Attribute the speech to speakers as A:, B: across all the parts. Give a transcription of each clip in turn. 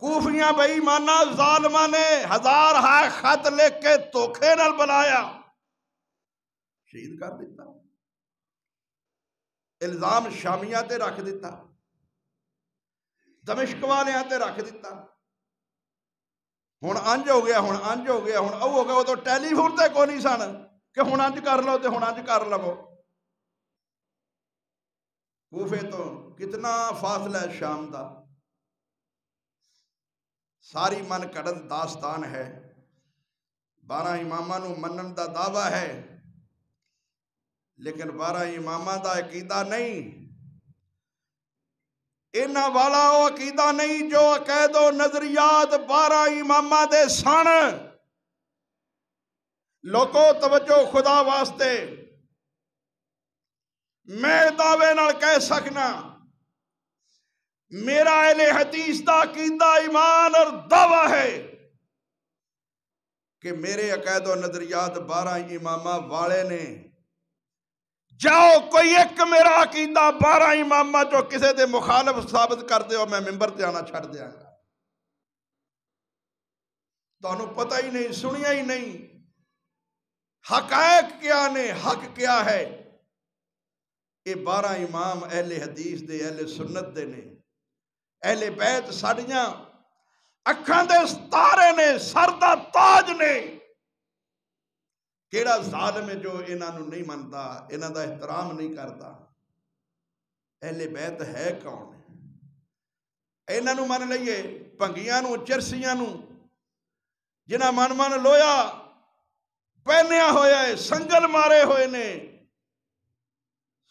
A: कूफियां बेईमाना जालमा ने 1000 खत लिख के धोखे नाल बुलाया, शहीद कर दिता। इल्जाम शामिया ते रख दिता, दमिश्क वालियां ते रख दिता। हुण अंज हो गया, हुण अंज हो गया, हुण ओ हो गया। उदों टैलीफोन ते कोई नहीं सन कि हुण अंज कर लो ते हुण अंज कर लवो। कूफे तो कितना फासला है शाम का। सारी मन घड़त दास्तान है। 12 इमामां नूं मनण दा दावा है, लेकिन 12 इमामां दा अकीदा नहीं। इन्हां वाला वो अकीदा नहीं जो अकैदो नजरियात 12 इमामां दे सन। लोगों तवज्जो खुदा वास्ते, मैं दावे नाल कह सकना, मेरा अहले हदीस दा अकीदा, ईमान और दावा है कि मेरे अकैदो नजरियात 12 इमामा वाले ने। जाओ कोई एक मेरा अकीदा 12 इमामा जो किसी दे मुखालफ साबित कर दो, मैं मिंबर ते आना छड़ दियांगा। तुहानू पता ही नहीं, सुनिया ही नहीं हकायक क्या ने, हक क्या है। ये 12 इमाम अहले हदीस दे, अहले सुन्नत दे ने, अहले बैत साड़ियां अखां दे सितारे ने, सर दा ताज ने। केड़ा जालिम है जो इन्हां नूं नहीं मनदा, इन्हां दा एहतराम नहीं करदा। अहले बैत है कौन? इन्हां नूं मन लईए, भंगियां नूं, चिरसियां नूं, जिन्हां मन मन लोया पहनिया होया है, संगल मारे हुए ने,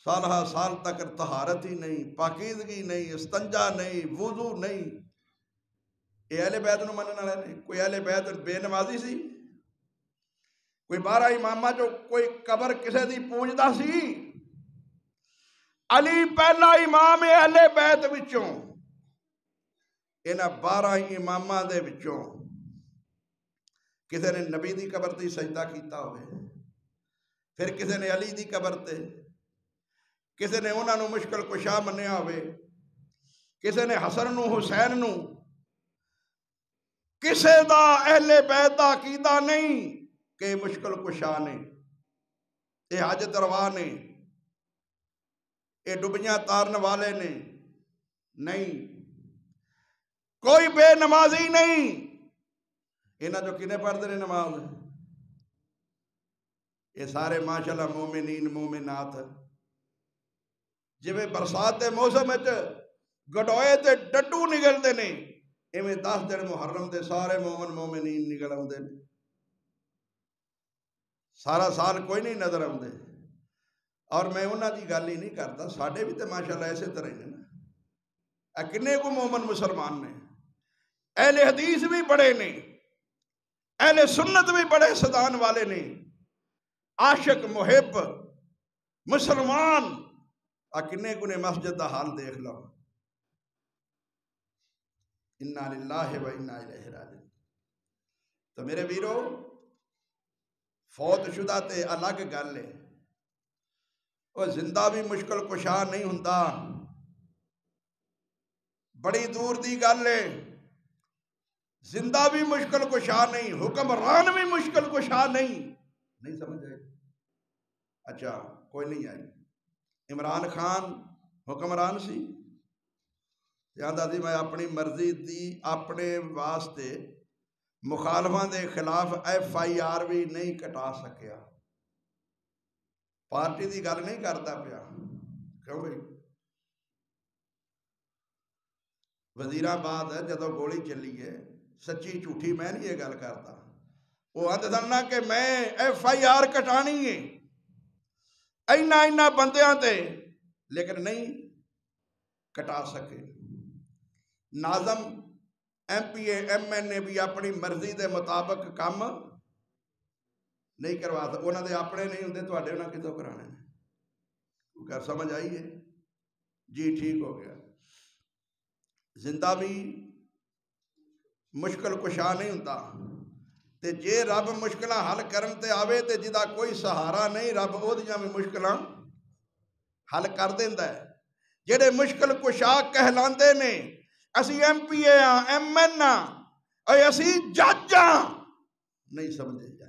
A: साल साल तक तहारत ही नहीं, पाकीदगी नहीं, इस्तंजा नहीं, वुजू नहीं। ये अहले बैत नूं मनण वाले ने। कोई अहले बैत बेनमाजी सी? कोई 12 इमामा जो कोई कबर किसी दी पूजदा सी? अली पहला इमाम है अहले बैत विचों। इन्हां 12 इमामा दे विचों किसी ने नबी दी कबर ते सजदा कीता होवे, फिर किसी ने अली दी कबर ते, किसी ने उन्हां नूं मुश्किल कुशा मन्निया होवे, किसी ने हसन नूं, हुसैन नूं। किसी दा अहले बैत दा अकीदा नहीं कि मुश्किल कुशा ने, ये हाजत रवा ने, ये डुबियां तारन वाले ने। नहीं, कोई बेनमाजी नहीं। इन्हां जो किने पढ़ते हैं नमाज? ये सारे माशाअल्लाह मोमिनीन मोमिनात। जिवें बरसात के मौसम गडोए ते डड्डू निकलते हैं, इवें 10 दिन मुहर्रम के सारे मोमन मोमिनीन निकल आते हैं। सारा साल कोई नहीं नजर आते। और मैं उन्हां दी गल ही नहीं करता, साडे भी तो माशाअल्लाह इसे तरह ही ने। किन्ने को मोमन मुसलमान ने, अहले हदीस भी बड़े ने, अहले सुन्नत भी बड़े सदान वाले ने, आशिक मुहिब मुसलमान। आ किन्ने को ने मस्जिद का हाल देख लो। इन्ना लिल्लाहि व इन्ना इलैहि राजिऊन। तो मेरे वीरो, फौत शुदा ते अलग गल है, और जिंदा भी मुश्किल कुशा नहीं हुंदा, बड़ी दूर दी गल है। जिंदा भी मुश्किल कुशा नहीं, हुक्मरान भी मुश्किल कुशा नहीं। नहीं समझ आए? अच्छा, कोई नहीं आई। इमरान खान हुक्मरान सी, कहता सी मैं अपनी मर्जी दी अपने वास्ते मुखालफां दे खिलाफ FIR भी नहीं कटा सकिया। पार्टी की गल नहीं करता पिया। क्यों भाई? वजीराबाद जदों गोली चली है, सच्ची झूठी मैं नहीं ये गल करता, वो आते सन ना कि मैं FIR कटानी है इन्ना इन्ना बंदियां ते, लेकिन नहीं कटा सके। नाजम MPA MNA भी अपनी मर्जी के मुताबिक काम नहीं करवा सकते। उन्होंने अपने नहीं होंगे, थोड़े उन्हें कितों कराने ने। क्या समझ आई है जी? ठीक हो गया। जिंदा भी मुश्किल कुशा नहीं होंदा, ते जे रब मुश्किल हल करन ते आवे ते जिदा कोई सहारा नहीं, रब ओदियां भी मुश्किल हल कर देंदा है। जेड़े मुश्किल कुशा कहलांदे ने, असी MPA हाँ, MN हाँ, असी जज हाँ, नहीं समझे जा।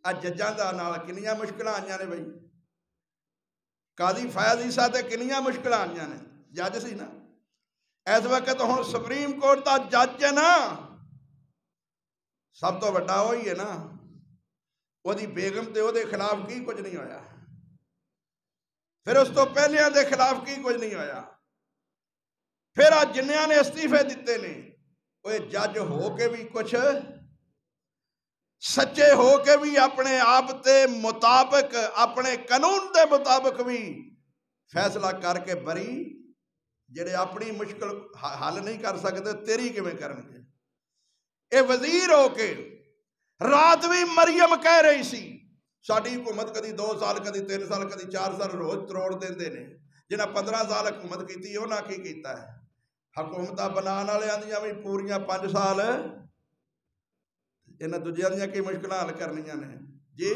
A: अज जजां दा नाल किन्नियां मुश्किलां आईयां ने बई। कादी फैज़ ईसा ते किन्नियां मुश्किलां आईयां ने, जज सी ना। इस वक्त हुण सुप्रीम कोर्ट दा जज है ना, सब तो वड्डा वो ही है ना। ओदी बेगम ते ओदे खिलाफ की कुछ नहीं होया, फिर उस तो पहलियां दे खिलाफ की कुछ नहीं होया। फिर आज जिन्नियां ने इस्तीफे दिते ने, वो जज हो के भी कुछ सच्चे हो के भी अपने आप के मुताबिक, अपने कानून के मुताबिक भी फैसला करके बरी, जेड़े अपनी मुश्किल हल नहीं कर सकते तेरी किवें करनगे। ये वजीर हो के रात भी मरियम कह रही सी साडी हुकूमत कदी 2 साल, कदी 3 साल, कदी 4 साल रोज तरोड़ देंदे ने। जिन्हें 15 साल हुकूमत की उन्हें की कीता है? हुकूमत बनाने वाले आंदियां भी पूरियां 5 साल, इन्हां दूजियां दियां की मुश्किल हल करनियां ने जी।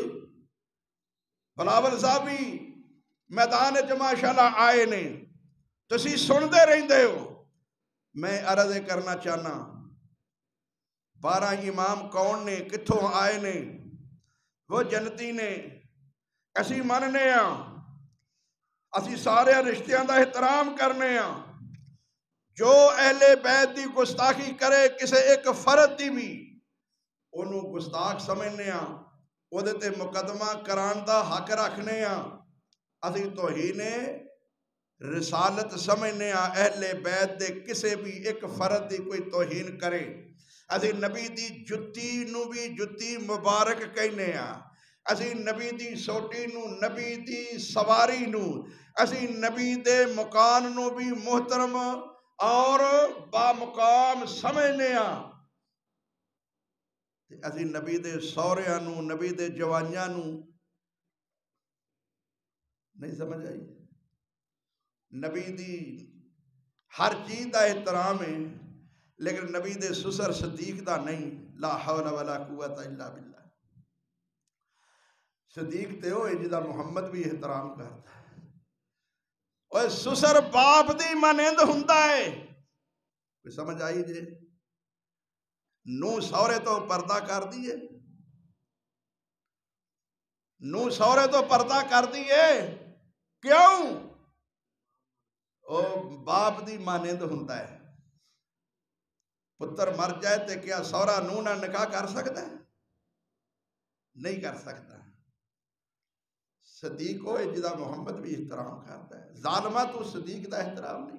A: बिलावल साहब भी मैदान च माशाअल्लाह आए ने, तुसीं सुनते रहंदे हो। मैं अर्ज करना चाहना, 12 इमाम कौन ने, कित्थों आए ने? वो जनती ने, असी मनने आ, असी सारे रिश्तियां का एहतराम करने आ। जो अहले बैत की गुस्ताखी करे किसी एक फर्द की भी, उन्होंने गुस्ताख समझने आ, उहदे ते मुकदमा कराने का हक रखने आ। असी तौहीने रिसालत समझने आ। अहले बैत दे किसी भी एक फर्द की कोई तौहीन करे, असी नबी दी जुत्ती नू भी जुत्ती मुबारक कहने आ। असी नबी दी सोटी नू, नबी दी सवारी नू, असी नबी दे मकान नू भी मोहतरम और बामुकाम समझने आ। असी नबी दे सौहरियां नू, नबी दे जवानियां नू नहीं समझ आई। नबी दी हर चीज का एहतराम है, लेकिन नबी दे सुसर सदीक दा नहीं। ला हौला वला कुव्वता इल्ला बिल्लाह। सदीक ते हो जिहदा मुहम्मद भी एहतराम करता है। और सुसर बाप दी मानंद हुंदा है। कोई समझ आई जे? नू सौरे तो पर्दा कर दिए, नू सौरे तो पर्दा कर दिए, क्यों? ओ बाप दी मानंद हुंदा है। पुत्र मर जाए तो क्या सौरा नूह नाल निकाह कर सकता है? नहीं कर सकता। सदीक हो जिहदा मुहम्मद भी एहतराम करता है। जालमा तू सदीक का एहतराम नहीं